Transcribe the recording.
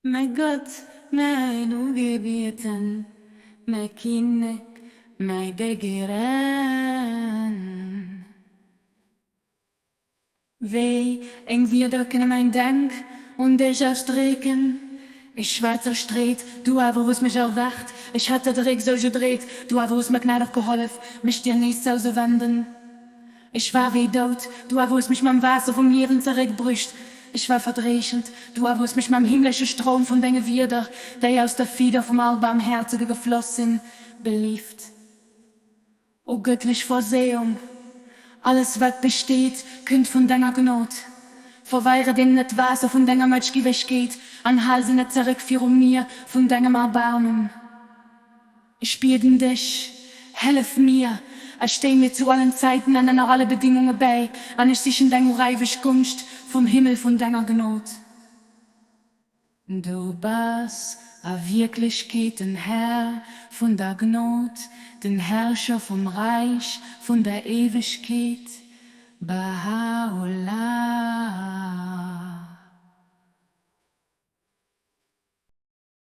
Mein Gott, mein Ungebeten, mein Kinnek, mein Begehren. Weh, eng wir döcken mein Dank und ich erstrecken. Ich war zerstreht, du aber was mich erwacht. Ich hatte direkt so gedreht, du aber was mir gnädig geholfen, mich dir nicht so zu wenden. Ich war wie tot, du hast mich mam Wasser vom Nieren zurückbrücht. Ich war verdrechend, du hast mich mam himmlischen Strom von deine Wider, der aus der Fieder vom Allbarmherzige geflossen, beliebt. O göttlich Vorsehung, alles was besteht, könnt von deiner Gnot. Verweire denn net Wasser von deiner Matschki weggeht, an Halse net zurück für mir, von deinem Erbarmen. Ich bieten dich, helf mir, ich steh mir zu allen Zeiten an deiner alle Bedingungen bei, an ich sich in deiner reifisch Gunst vom Himmel von deiner Gnot. Du bist a Wirklichkeit, den Herr von der Gnot, den Herrscher vom Reich, von der Ewigkeit, Baha'u'llah.